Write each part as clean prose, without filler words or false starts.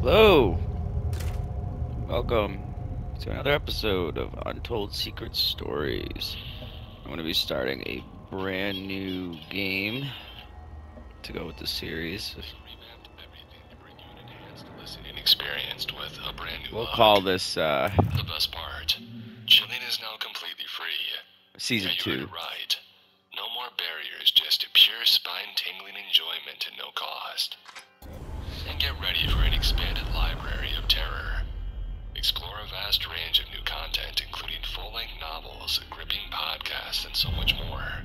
Hello! Welcome to another episode of Untold Secret Stories. I'm going to be starting a brand new game to go with the series. We'll call this, the best part, chilling is now completely free. Season 2. Right. No more barriers, just a pure spine-tingling enjoyment at no cost. And get ready for an expanded library of terror. Explore a vast range of new content, including full-length novels, gripping podcasts, and so much more.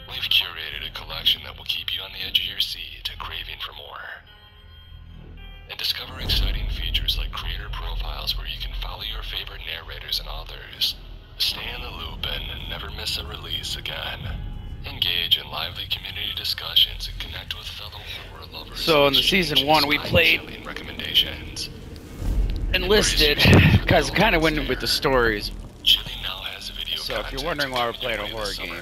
We've curated a collection that will keep you on the edge of your seat, craving for more. And discover exciting features like creator profiles where you can follow your favorite narrators and authors. Stay in the loop and never miss a release again. Engage in lively community discussions and connect with fellow horror lovers. So in the season 1 we played recommendations. Enlisted, because it kind of went with the stories. Chilling now has video so if you're wondering why we're playing a horror game,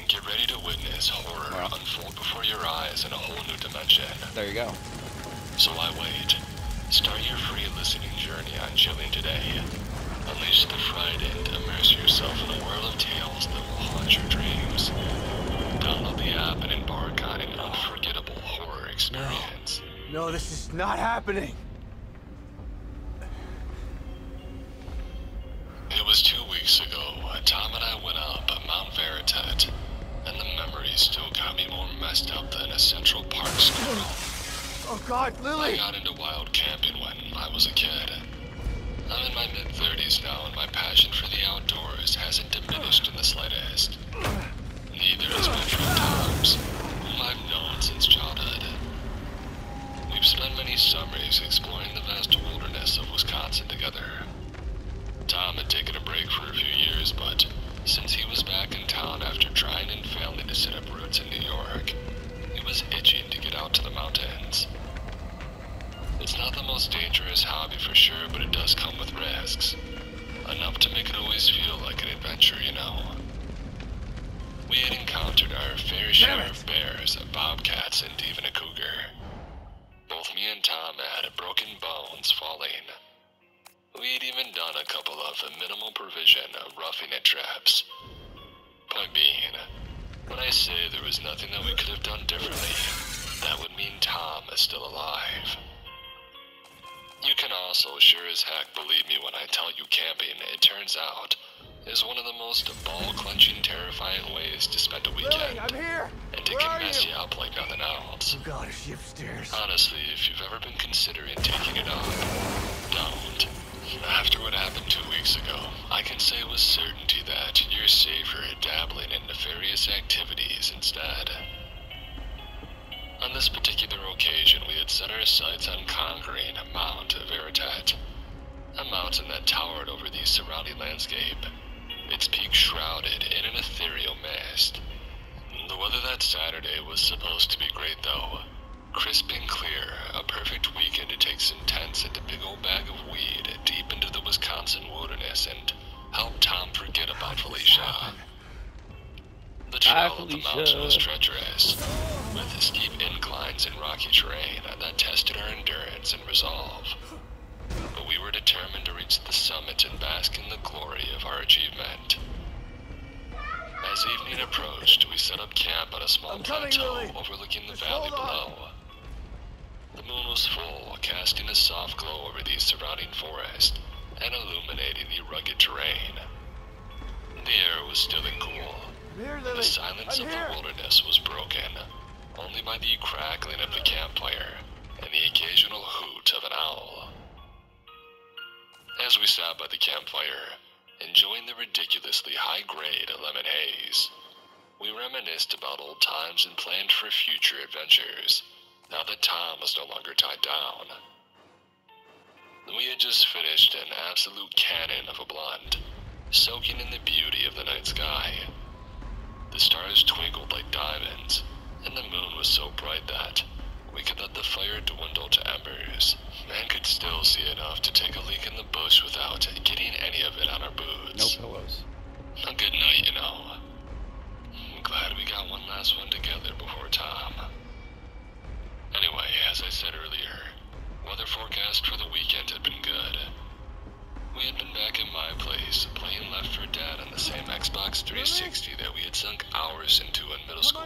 get ready to witness horror unfold before your eyes in a whole new dimension. There you go. So why wait? Start your free listening journey on Chilling today. Unleash the fright and immerse yourself in a world of tales that will haunt your dreams. Download the app and embark on an unforgettable horror experience. No, this is not happening. It was 2 weeks ago. Tom and I went up Mount Veritet, and the memories still got me more messed up than a Central Park squirrel. Oh God, Lily! I got into wild camping when I was a kid. I'm in my mid-30s now, and my passion for the outdoors hasn't diminished in the slightest. Neither has my friend Tom's, whom I've known since childhood. We've spent many summers exploring the vast wilderness of Wisconsin together. Tom had taken a break for a few years, but since he was back in town after trying and failing to set up roots in New York, he was itching to get out to the mountains. It's not the most dangerous hobby for sure, but it does come with risks. Enough to make it always feel like an adventure, you know. We had encountered our fair share of bears, bobcats, and even a cougar. Both me and Tom had broken bones falling. We had even done a couple of minimal provision roughing it traps. Point being, when I say there was nothing that we could have done differently, that would mean Tom is still alive. You can also sure as heck believe me when I tell you camping, it turns out, is one of the most ball-clenching, terrifying ways to spend a weekend. Lily, I'm here! And it can mess you up like nothing else. Oh God, is she upstairs? Honestly, if you've ever been considering taking it up, don't. After what happened 2 weeks ago, I can say with certainty that you're safer dabbling in nefarious activities instead. On this particular occasion, we had set our sights on conquering Mount Veritet, a mountain that towered over the surrounding landscape, its peak shrouded in an ethereal mist. The weather that Saturday was supposed to be great, though. Crisp and clear, a perfect weekend to take some tents and a big old bag of weed deep into the Wisconsin wilderness and help Tom forget about Felicia. The trail of the mountain was treacherous, with steep inclines and rocky terrain that tested our endurance and resolve. But we were determined to reach the summit and bask in the glory of our achievement. As evening approached, we set up camp on a small plateau overlooking the valley below. The moon was full, casting a soft glow over the surrounding forest and illuminating the rugged terrain. The air was still and cool. The silence of the wilderness was broken only by the crackling of the campfire and the occasional hoot of an owl. As we sat by the campfire, enjoying the ridiculously high-grade lemon haze, we reminisced about old times and planned for future adventures, now that Tom was no longer tied down. We had just finished an absolute cannon of a blunt, soaking in the beauty of the night sky. The stars twinkled like diamonds, and the moon was so bright that we could let the fire dwindle to embers, and could still see enough to take a leak in the bush without getting any of it on our boots. no pillows. A good night, you know. I'm glad we got one last one together before Tom. Anyway, as I said earlier, weather rest for the weekend had been good. We had been back at my place, playing Left 4 Dead on the same Xbox 360 that we had sunk hours into in middle school.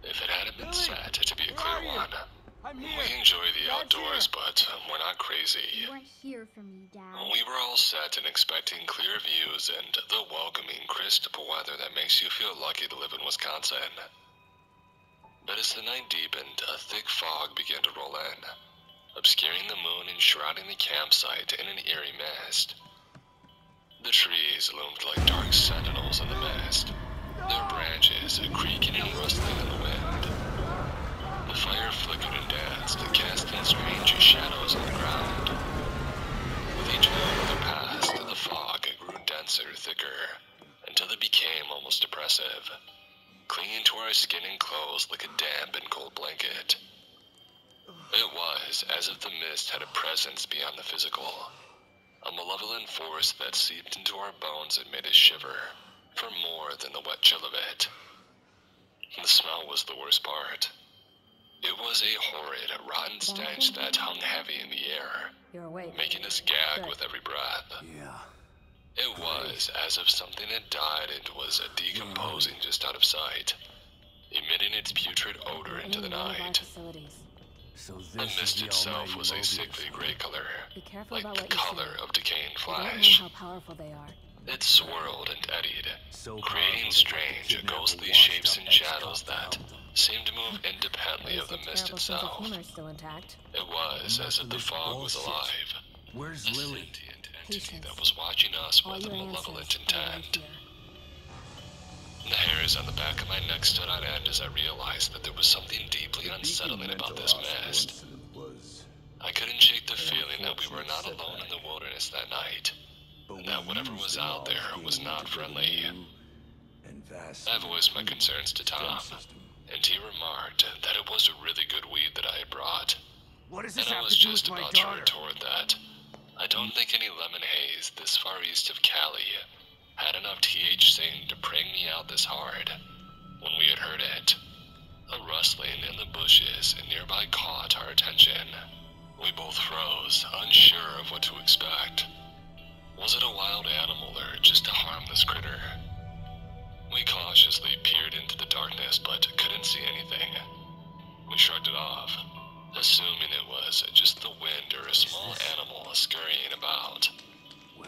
If it hadn't been set to be a clear one. We enjoy the outdoors, but we're not crazy. You weren't here for me, Dad. We were all set and expecting clear views and the welcoming, crisp weather that makes you feel lucky to live in Wisconsin. But as the night deepened, a thick fog began to roll in, obscuring the moon and shrouding the campsite in an eerie mist. The trees loomed like dark sentinels in the mist, their branches creaking and rustling in the wind. The fire flickered and danced, casting strange shadows on the ground. With each moment that passed, the fog grew denser, thicker, until it became almost oppressive, clinging to our skin and clothes like a damp and cold blanket. It was as if the mist had a presence beyond the physical, a malevolent force that seeped into our bones and made us shiver, for more than the wet chill of it. The smell was the worst part. It was a horrid, rotten stench that hung heavy in the air, You're awake. making us gag with every breath. Yeah. It was as if something had died and was decomposing just out of sight, emitting its putrid odor into the night. So The this mist is the itself almighty was a Mobius, sickly huh? gray color, Be careful like about the what you color say. of decaying They don't know flesh. how powerful they are. It swirled and eddied, So creating powerful strange, they could kidnap ghostly a washed shapes up and shadows ex-cop that to help them. seemed to move independently At of the least mist terrible sense of itself. humor is still intact. It was as if the fog was Bullshit. alive, Where's a Lily? sentient entity Patience. that was watching us All with your malevolent answers are right intent. here. The hairs on the back of my neck stood on end as I realized that there was something deeply unsettling about this mist. I couldn't shake the feeling that we were not alone in the wilderness that night, and that whatever was out there was not friendly. I voiced my concerns to Tom, and he remarked that it was a really good weed that I had brought. What does And this I have was to do just with my about to daughter? retort that I don't think any lemon haze this far east of Cali had enough THC to prank me out this hard when we had heard it. A rustling in the bushes nearby caught our attention. We both froze, unsure of what to expect. Was it a wild animal or just a harmless critter? We cautiously peered into the darkness but couldn't see anything. We shrugged it off, assuming it was just the wind or a small animal scurrying about.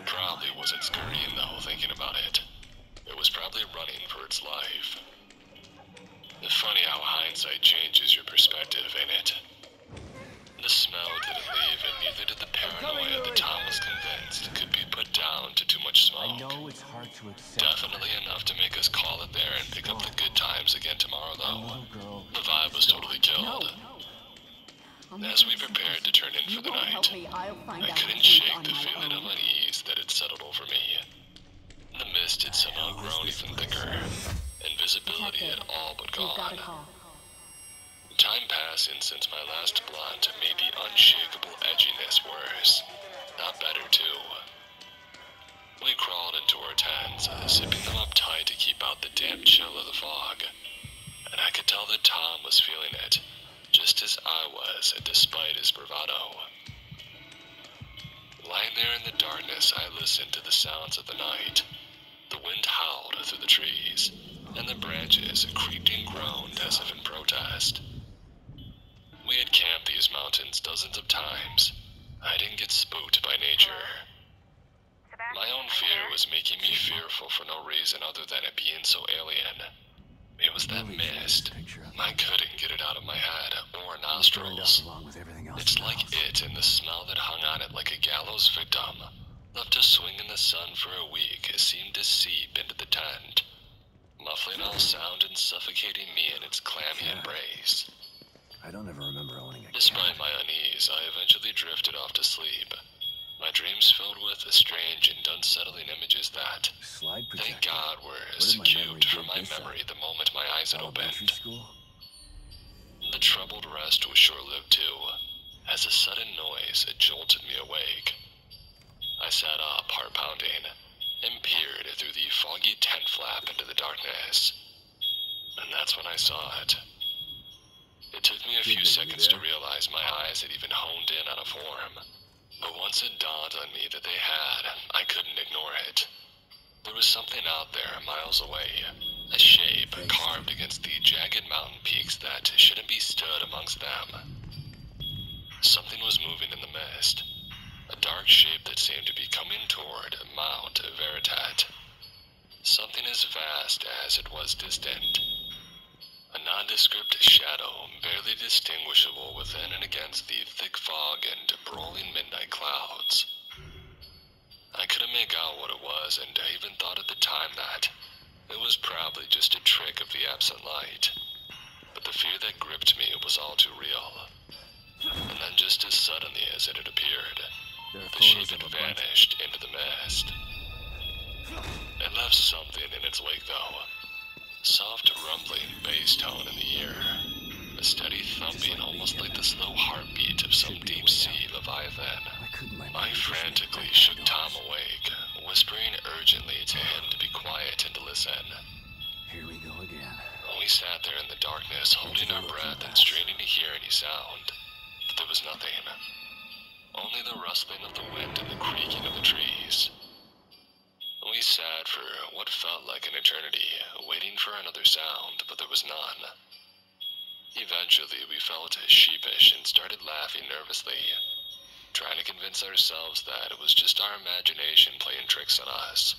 Probably wasn't scurrying though, thinking about it. It was probably running for its life. It's funny how hindsight changes your perspective, ain't it? The smell didn't leave, and neither did the paranoia that Tom was convinced could be put down to too much I smoke. know it's hard to accept. Definitely enough to make us call it there and pick up the good times again tomorrow, though. Little girl. The vibe was totally killed. As we prepared to turn in for the night, I couldn't shake the feeling of unease that had settled over me. The mist had somehow grown even thicker, and visibility had all but We've got a gone. call. Time passing since my last blunt made the unshakable edginess worse, not better too. We crawled into our tents, zipping them up tight to keep out the damp chill of the fog, and I could tell that Tom was feeling it, just as I was, despite his bravado. Lying there in the darkness, I listened to the sounds of the night. The wind howled through the trees, and the branches creaked and groaned as if in protest. We had camped these mountains dozens of times. I didn't get spooked by nature. My own fear was making me fearful for no reason other than it being so alien. It was that mist. I couldn't get it out of my head or nostrils. Along with everything else. It's like it and the smell that hung on it like a gallows victim, left to swing in the sun for a week, seemed to seep into the tent, muffling all sound and suffocating me in its clammy embrace. I don't ever remember owning a Despite my unease, I eventually drifted off to sleep, my dreams filled with strange and unsettling images that, slide thank projector. God, were Where did my memory cubed from dig my this up? memory the moment my eyes had Elementary opened. school? The troubled rest was short-lived too, as a sudden noise jolted me awake. I sat up, heart pounding, and peered through the foggy tent flap into the darkness. And that's when I saw it. It took me a few seconds to realize my eyes had even honed in on a form, But once it dawned on me that they had, I couldn't ignore it. There was something out there miles away, a shape carved against the jagged mountain peaks that shouldn't be stood amongst them. Something was moving in the mist, a dark shape that seemed to be coming toward Mount Veritat. Something as vast as it was distant. A nondescript shadow, barely distinguishable within and against the thick fog and rolling midnight clouds. I couldn't make out what it was, and I even thought at the time that it was probably just a trick of the absent light. But the fear that gripped me was all too real. And then just as suddenly as it had appeared, the shape had vanished into the mist. It left something in its wake, though. Soft rumbling bass tone in the ear. A steady thumping, almost like the slow heartbeat of some deep-sea leviathan. I frantically shook Tom awake, whispering urgently to him to be quiet and to listen. Here we go again. We sat there in the darkness, holding our breath and straining to hear any sound. But there was nothing. Only the rustling of the wind and the creaking of the trees. We sat for what felt like an eternity, waiting for another sound, but there was none. Eventually, we felt sheepish and started laughing nervously, trying to convince ourselves that it was just our imagination playing tricks on us.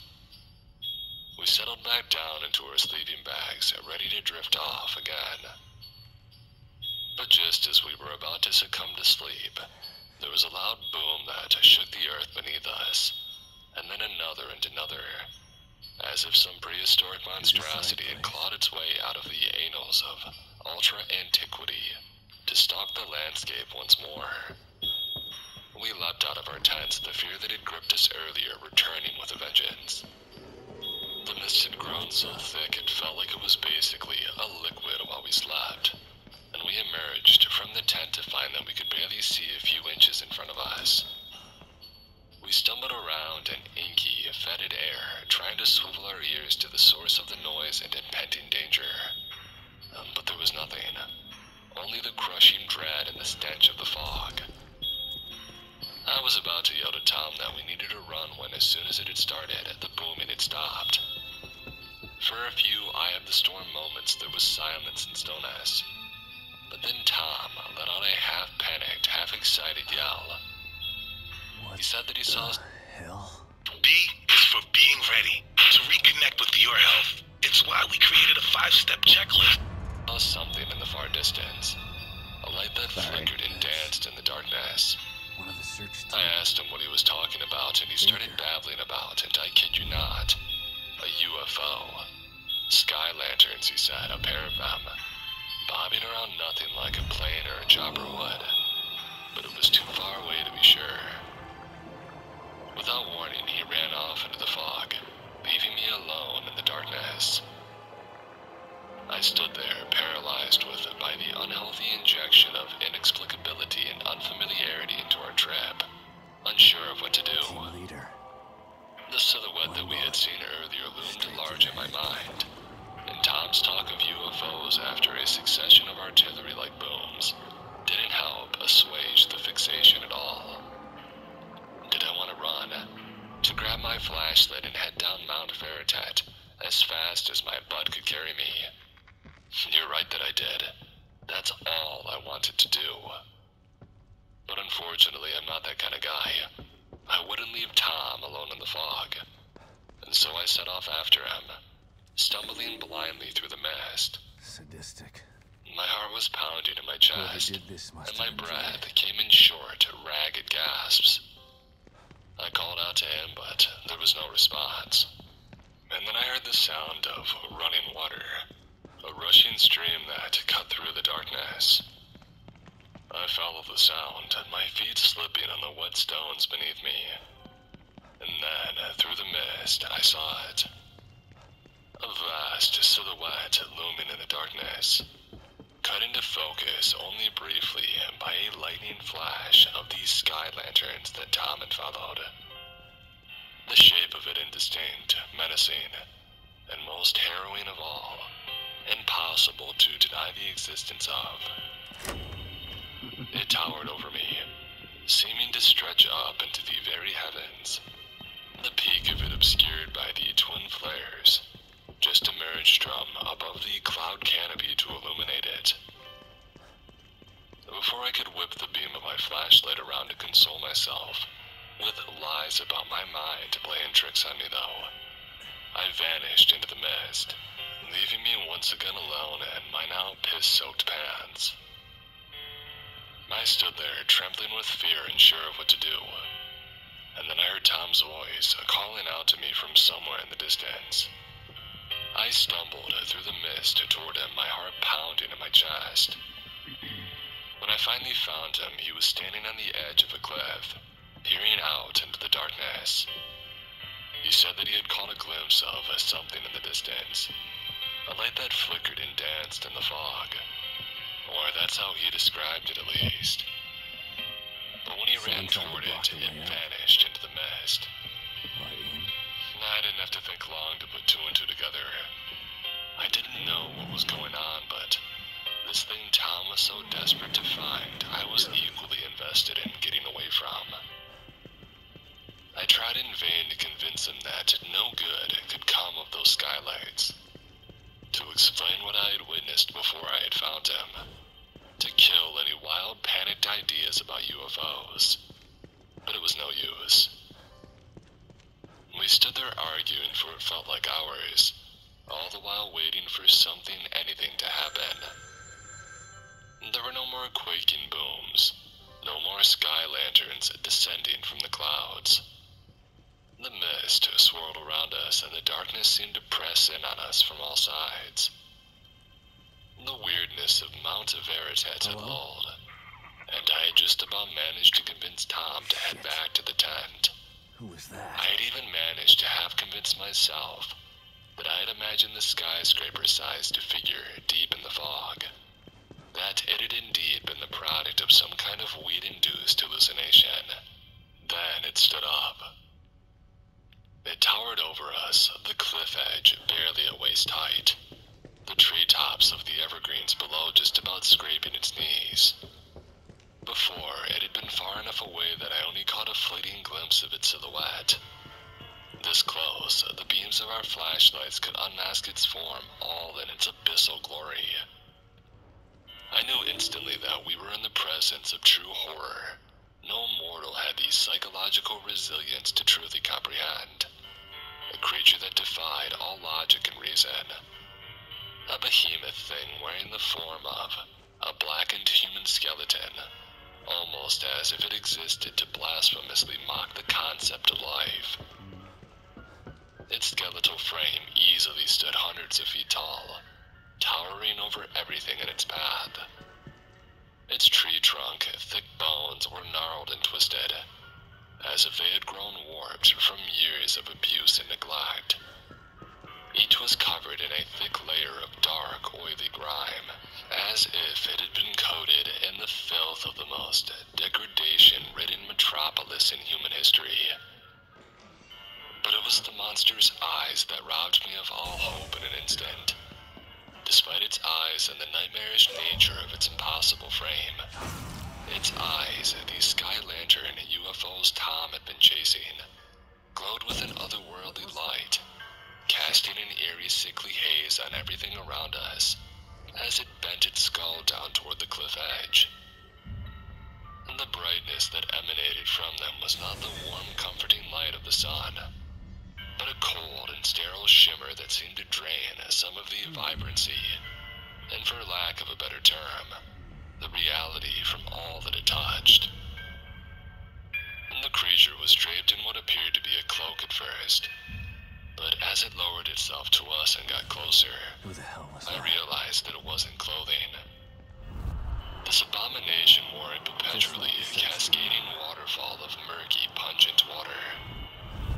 We settled back down into our sleeping bags, ready to drift off again. But just as we were about to succumb to sleep, there was a loud boom that shook the earth beneath us, and then another and another, as if some prehistoric monstrosity had clawed its way out of the annals of ultra-antiquity to stalk the landscape once more. We leapt out of our tents, the fear that had gripped us earlier returning with a vengeance. The mist had grown so thick it felt like it was basically a liquid while we slept, and we emerged from the tent to find that we could barely see a few inches in front of us. We stumbled around in inky, fetid air, trying to swivel our ears to the source of the noise and impending danger. But there was nothing. Only the crushing dread and the stench of the fog. I was about to yell to Tom that we needed to run when, as soon as it had started, the booming had stopped. For a few eye-of-the-storm moments, there was silence and stillness. But then Tom let out a half-panicked, half-excited yell. He said that he saw... Hell? B is for being ready to reconnect with your health. It's why we created a 5-step checklist. Saw something in the far distance. A light that flickered and danced in the darkness. One of the search I asked him what he was talking about, and he started babbling about, and I kid you not, a UFO. Sky lanterns, he said, a pair of them, bobbing around nothing like a plane or a chopper would. But it was too far away to be sure. Without warning, he ran off into the fog, leaving me alone in the darkness. I stood there, paralyzed by the unhealthy injection of inexplicability and unfamiliarity into our trip, unsure of what to do. Team leader. The silhouette that we had seen earlier loomed large in my mind, and Tom's talk of UFOs after a succession of artillery-like booms didn't help assuage the fixation at all. Did I want to run? To grab my flashlight and head down Mount Veritat as fast as my butt could carry me? You're right that I did. That's all I wanted to do. But unfortunately, I'm not that kind of guy. I wouldn't leave Tom alone in the fog, and so I set off after him, stumbling blindly through the mist. Sadistic. My heart was pounding in my Whoever chest, did this must and my have enjoyed breath it. came in short, ragged gasps. I called out to him, but there was no response. And then I heard the sound of running water, a rushing stream that cut through the darkness. I followed the sound, my feet slipping on the wet stones beneath me. And then, through the mist, I saw it. A vast silhouette looming in the darkness, cut into focus only briefly by a lightning flash of these sky lanterns that Tom had followed. The shape of it indistinct, menacing, and most harrowing of all, impossible to deny the existence of. It towered over me, seeming to stretch up into the very heavens. The peak of it obscured by the twin flares just emerged from above the cloud canopy to illuminate it. Before I could whip the beam of my flashlight around to console myself, with lies about my mind playing tricks on me though, I vanished into the mist, leaving me once again alone in my now piss-soaked pants. I stood there, trembling with fear and sure of what to do, and then I heard Tom's voice calling out to me from somewhere in the distance. I stumbled through the mist toward him, my heart pounding in my chest. When I finally found him, he was standing on the edge of a cliff, peering out into the darkness. He said that he had caught a glimpse of something in the distance, a light that flickered and danced in the fog. Or that's how he described it, at least. But when he ran toward it, it vanished into the mist. I didn't have to think long to put two and two together. I didn't know what was going on, but this thing Tom was so desperate to find, I was equally invested in getting away from. I tried in vain to convince him that no good could come of those skylights, to explain what I had witnessed before I had found him, to kill any wild, panicked ideas about UFOs, but it was no use. We stood there arguing for what felt like hours, all the while waiting for something, anything to happen. There were no more quaking booms, no more sky lanterns descending from the clouds. The mist swirled around us, and the darkness seemed to press in on us from all sides. The weirdness of Mount Veritas had lulled, and I had just about managed to convince Tom to head back to the tent. Who was that? I had even managed to half convince myself that I had imagined the skyscraper-sized figure deep in the fog, that it had indeed been the product of some kind of weed-induced hallucination. Then it stood up. It towered over us, the cliff edge barely at waist height, the treetops of the evergreens below just about scraping its knees. Before, it had been far enough away that I only caught a fleeting glimpse of its silhouette. This close, the beams of our flashlights could unmask its form, all in its abyssal glory. I knew instantly that we were in the presence of true horror. No mortal had the psychological resilience to truly comprehend. A creature that defied all logic and reason. A behemoth thing wearing the form of a blackened human skeleton, almost as if it existed to blasphemously mock the concept of life. Its skeletal frame easily stood hundreds of feet tall, towering over everything in its path. Its tree trunk, thick bones were gnarled and twisted, as if they had grown warped from years of abuse and neglect. Each was covered in a thick layer of dark, oily grime, as if it had been coated in the filth of the most degradation-ridden metropolis in human history. But it was the monster's eyes that robbed me of all hope in an instant. Despite its eyes and the nightmarish nature of its impossible frame, its eyes, the sky lantern UFOs Tom had been chasing, glowed with an otherworldly light, casting an eerie, sickly haze on everything around us as it bent its skull down toward the cliff edge. And the brightness that emanated from them was not the warm, comforting light of the sun, but a cold and sterile shimmer that seemed to drain some of the vibrancy, and for lack of a better term, the reality from all that it touched. And the creature was draped in what appeared to be a cloak at first, but as it lowered itself to us and got closer, Who the hell was I that? realized that it wasn't clothing. This abomination wore a perpetually cascading waterfall of murky, pungent water.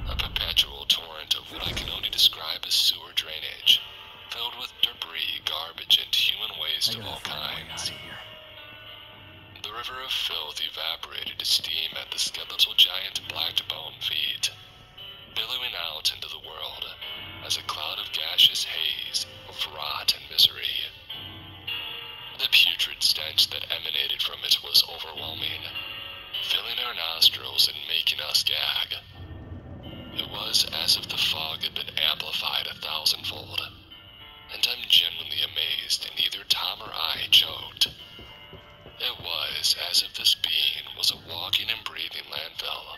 A perpetual torrent of what I can only describe as sewer drainage, filled with debris, garbage, and human waste I of all gotta find a way kinds. out of here. The river of filth evaporated to steam at the skeletal giant black bone feet, billowing out into the world as a cloud of gaseous haze of rot and misery. The putrid stench that emanated from it was overwhelming, filling our nostrils was as if this being was a walking and breathing landfill,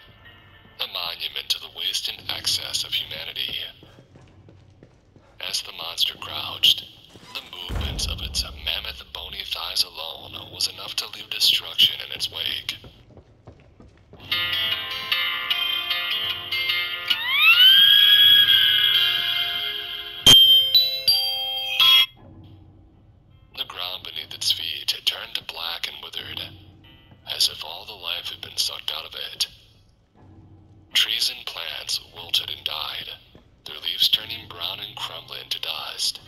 a monument to the waste and excess of humanity. As the monster crouched, the movements of its mammoth bony thighs alone was enough to leave destruction in its wake. The ground beneath its feet had turned to black and withered, as if all the life had been sucked out of it. Trees and plants wilted and died, their leaves turning brown and crumbling to dust.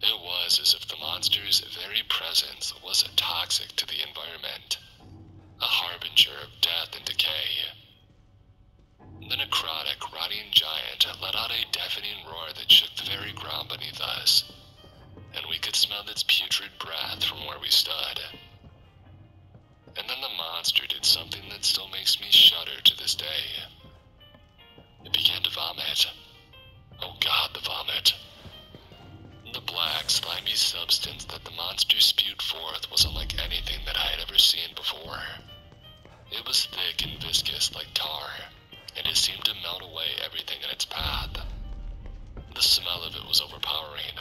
It was as if the monster's very presence was toxic to the environment, a harbinger of death and decay. The necrotic, rotting giant let out a deafening roar that shook the very ground beneath us, and we could smell its putrid breath from where we stood. And then the monster did something that still makes me shudder to this day. It began to vomit. Oh God, the vomit. The black, slimy substance that the monster spewed forth was unlike anything that I had ever seen before. It was thick and viscous like tar, and it seemed to melt away everything in its path. The smell of it was overpowering,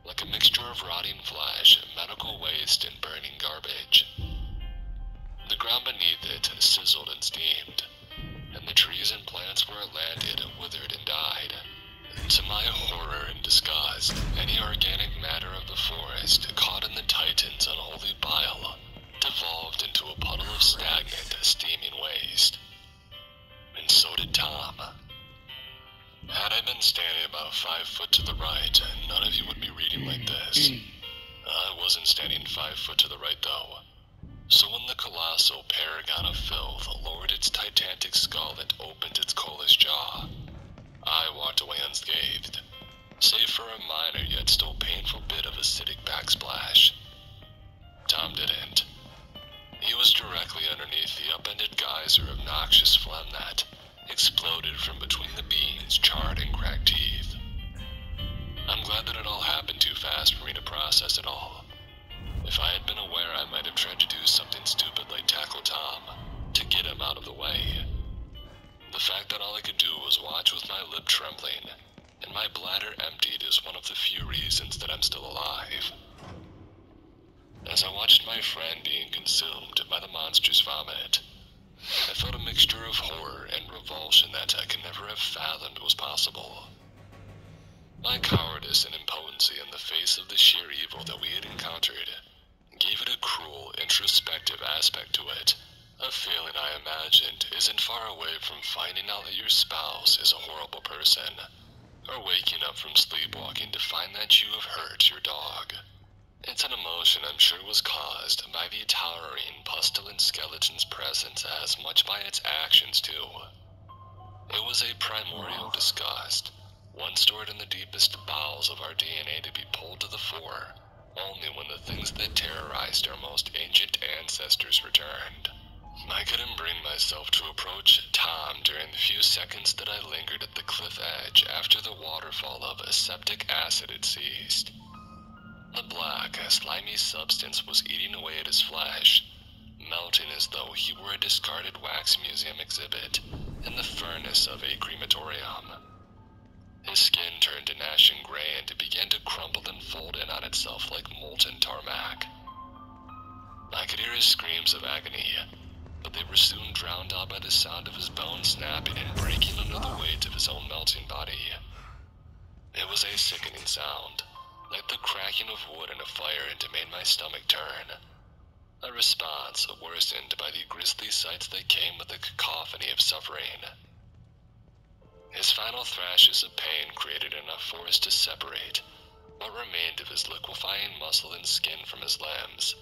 like a mixture of rotting flesh, medical waste, and burning garbage. The ground beneath it sizzled and steamed, and the trees and plants where it landed withered and died. To my horror and disgust, any organic matter of the forest caught in the Titan's unholy bile devolved into a puddle of stagnant, steaming waste. And so did Tom. Had I been standing about 5 foot to the right, none of you would be reading like this. I wasn't standing 5 foot to the right, though. So when the colossal paragon of filth lowered its titanic skull and opened its colous jaw, I walked away unscathed, save for a minor yet still painful bit of acidic backsplash. Tom didn't. He was directly underneath the upended geyser of noxious phlegm that exploded from between the being's charred and cracked teeth. I'm glad that it all happened too fast for me to process it all. If I had been aware, I might have tried to do something stupid like tackle Tom, to get him out of the way. The fact that all I could do was watch with my lip trembling, and my bladder emptied is one of the few reasons that I'm still alive. As I watched my friend being consumed by the monster's vomit, I felt a mixture of horror and revulsion that I could never have fathomed was possible. My cowardice and impotency in the face of the sheer evil that we had encountered gave it a cruel, introspective aspect to it, a feeling I imagined isn't far away from finding out that your spouse is a horrible person, or waking up from sleepwalking to find that you have hurt your dog. It's an emotion I'm sure was caused by the towering, pestilent skeleton's presence as much by its actions too. It was a primordial disgust, one stored in the deepest bowels of our DNA to be pulled to the fore only when the things that terrorized our most ancient ancestors returned. I couldn't bring myself to approach Tom during the few seconds that I lingered at the cliff edge after the waterfall of aseptic acid had ceased. The black, slimy substance was eating away at his flesh, melting as though he were a discarded wax museum exhibit in the furnace of a crematorium. His skin turned to ashen gray and it began to crumble and fold in on itself like molten tarmac. I could hear his screams of agony, but they were soon drowned out by the sound of his bones snapping and breaking under the weight of his own melting body. It was a sickening sound, like the cracking of wood in a fire, and it made my stomach turn. A response worsened by the grisly sights that came with the cacophony of suffering. His final thrashes of pain created enough for us to separate what remained of his liquefying muscle and skin from his limbs,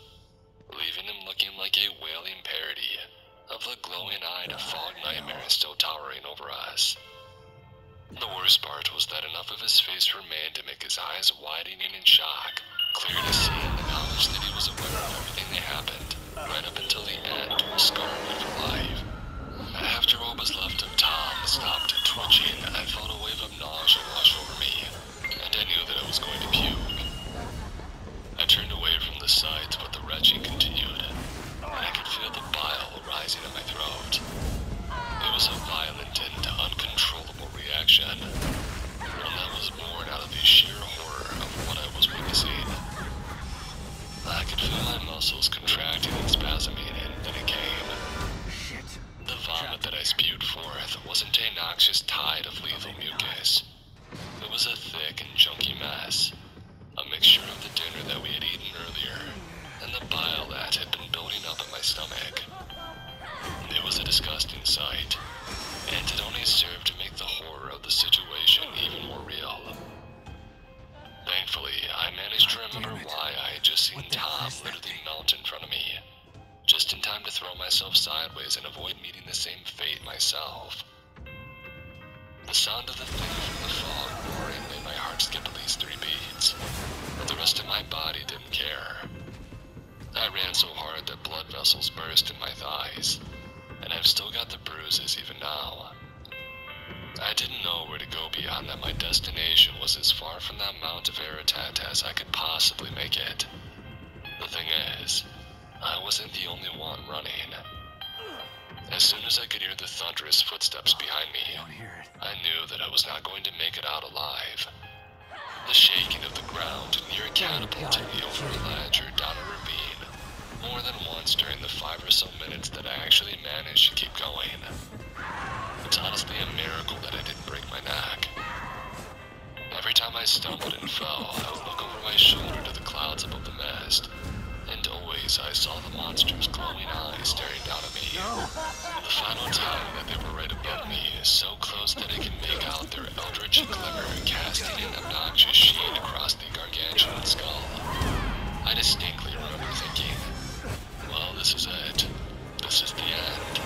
leaving him looking like a wailing parody of the glowing-eyed fog nightmare still towering over us. The worst part was that enough of his face remained to make his eyes widening in shock, clear to see in the knowledge that he was aware of everything that happened, right up until the end, scarred me for life. After what was left of Tom stopped twitching, I felt a wave of nausea wash over me, and I knew that I was going to puke. I turned away from the sight, but the retching continued. I disgusting sight, and it only served to make the horror of the situation even more real. Thankfully, I managed to remember why I had just seen Tom literally melt in front of me, just in time to throw myself sideways and avoid meeting the same fate myself. The sound of the thing from the fog roaring made my heart skip at least 3 beats, but the rest of my body didn't care. I ran so hard that blood vessels burst in my thighs, and I've still got the bruises even now. I didn't know where to go beyond that. My destination was as far from that Mount of Aratat as I could possibly make it. The thing is, I wasn't the only one running. As soon as I could hear the thunderous footsteps behind me, I knew that I was not going to make it out alive. The shaking of the ground near catapulted me over a ledge or down a ravine, more than once during the 5 or so minutes that I actually managed to keep going. It's honestly a miracle that I didn't break my neck. Every time I stumbled and fell, I would look over my shoulder to the clouds above the mist, and always I saw the monster's glowing eyes staring down at me. The final time that they were right above me, so close that I could make out their eldritch glimmer casting an obnoxious sheen across the gargantuan skull. I distinctly remember thinking, well, this is it. This is the end.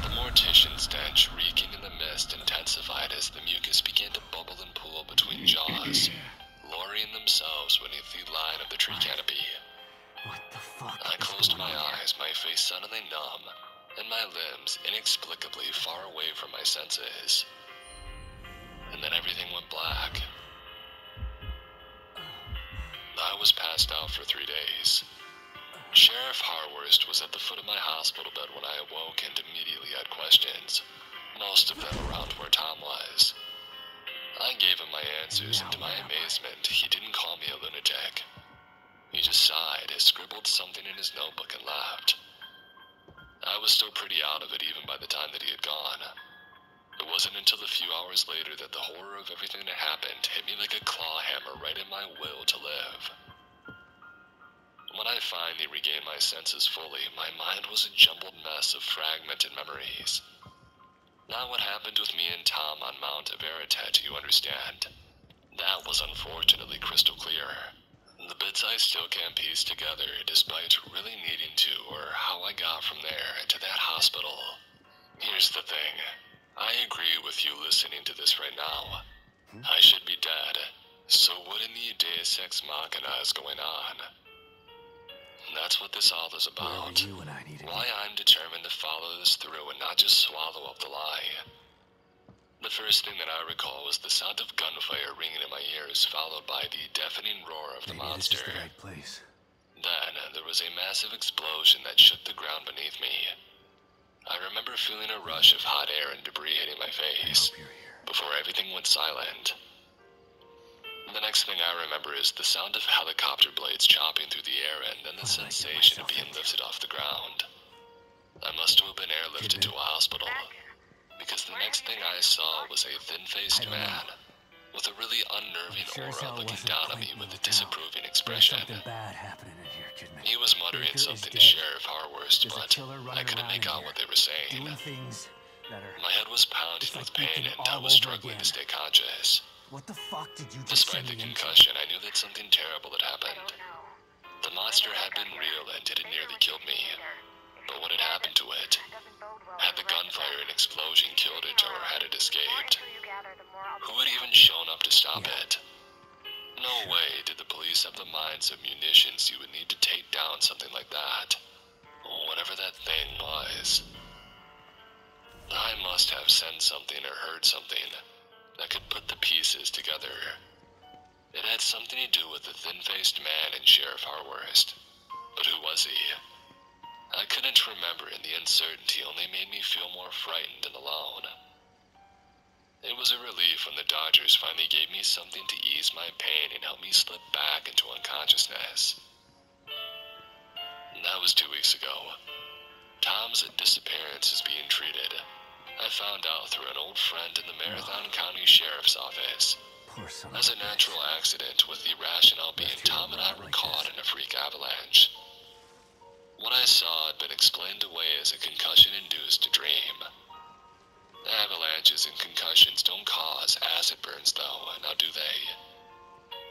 The mortician stench reeking in the mist intensified as the mucus began to bubble and pool between jaws, lowering themselves beneath the line of the tree canopy. What the fuck? I closed my eyes, my face suddenly numb, and my limbs inexplicably far away from my senses. And then everything went black. I was passed out for 3 days. Sheriff Harworst was at the foot of my hospital bed when I awoke and immediately had questions, most of them around where Tom was. I gave him my answers, and to my amazement, he didn't call me a lunatic. He just sighed, scribbled something in his notebook, and left. I was still pretty out of it even by the time that he had gone. It wasn't until a few hours later that the horror of everything that happened hit me like a claw hammer right in my will to live. When I finally regained my senses fully, my mind was a jumbled mess of fragmented memories. Not what happened with me and Tom on Mount of Aratat, you understand. That was unfortunately crystal clear. The bits I still can't piece together, despite really needing to, or how I got from there to that hospital. Here's the thing. I agree with you listening to this right now. I should be dead. So what in the Deus Ex Machina is going on? That's what this all is about. Why I'm determined to follow this through and not just swallow up the lie. The first thing that I recall was the sound of gunfire ringing in my ears, followed by the deafening roar of the monster. This is the right place. Then, there was a massive explosion that shook the ground beneath me. I remember feeling a rush of hot air and debris hitting my face, before everything went silent. The next thing I remember is the sound of helicopter blades chopping through the air and then the sensation of being lifted off the ground. I must have been airlifted to a hospital, because the next thing I saw was a thin-faced man with a really unnerving aura looking down at me with a disapproving expression. He was muttering something to Sheriff Harworst, but I couldn't make out what they were saying. My head was pounding with pain and I was struggling to stay conscious. What the fuck did you just Despite the concussion, I knew that something terrible had happened. The monster had been real and it had nearly killed me. But what had happened to it? Had the gunfire and explosion killed it, or had it escaped? Who had even shown up to stop it? No way did the police have the minds of munitions you would need to take down something like that. Whatever that thing was. I must have sensed something or heard something that could put the pieces together. It had something to do with the thin-faced man and Sheriff Harworst. But who was he? I couldn't remember, and the uncertainty only made me feel more frightened and alone. It was a relief when the doctors finally gave me something to ease my pain and help me slip back into unconsciousness. That was 2 weeks ago. Tom's disappearance is being treated. I found out through an old friend in the Marathon County Sheriff's Office. As a natural accident, with the rationale being Tom and I were caught in a freak avalanche. What I saw had been explained away as a concussion-induced dream. Avalanches and concussions don't cause acid burns, though, now do they?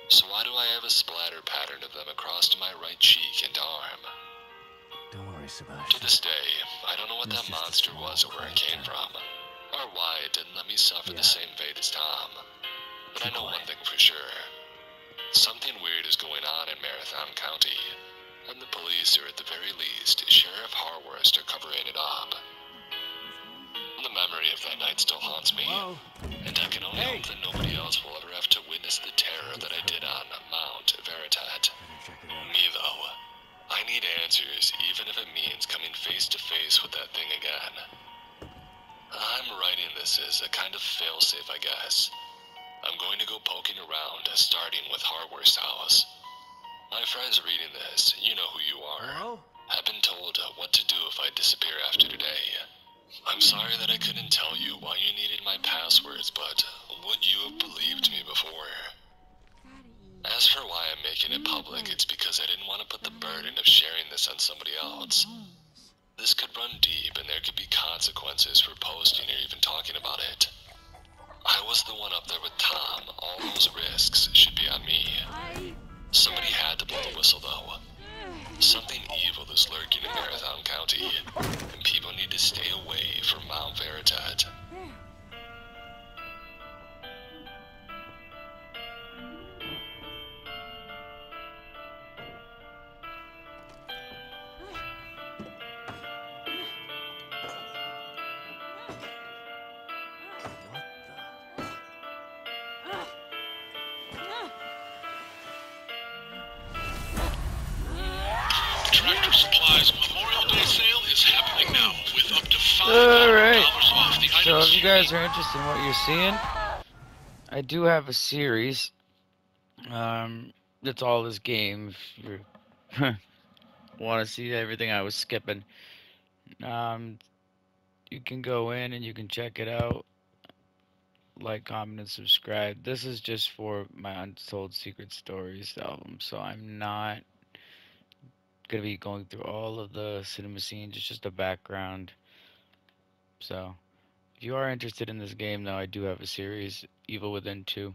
So why do I have a splatter pattern of them across my right cheek and arm? Don't worry, To Sebastian. this day, I don't know what It's that just a monster small was or where it came crack. from, or why it didn't let me suffer Yeah. the same fate as Tom. But I Keep know one quiet. thing for sure. Something weird is going on in Marathon County, and the police, or at the very least, Sheriff Harworst, are covering it up. The memory of that night still haunts me, Hello? and I can only Hey! hope that nobody else will ever have to witness the terror that I did on Mount Veritat. Better check it out. Me, though. I need answers, even if it means coming face to face with that thing again. I'm writing this as a kind of failsafe, I guess. I'm going to go poking around, starting with Harworth's house. My friends reading this, you know who you are, Hello? have been told what to do if I disappear after today. I'm sorry that I couldn't tell you why you needed my passwords, but would you have believed me before? As for why I'm making it public, it's because I didn't want to put the burden of sharing this on somebody else. This could run deep, and there could be consequences for posting or even talking about it. I was the one up there with Tom. All those risks should be on me. Somebody had to blow the whistle, though. Something evil is lurking in Marathon County, and people need to stay away from Mount Veritat. Tractor Supply's Memorial Day sale is happening now with up to Alright, $500 off the so items if you you guys need. are interested in what you're seeing, I do have a series. That's all this game. If you want to see everything I was skipping, you can go in and you can check it out. Like, comment, and subscribe. This is just for my Untold Secret Stories album, so I'm not gonna be going through all of the cinema scenes. It's just a background. So, if you are interested in this game, though, I do have a series, Evil Within 2.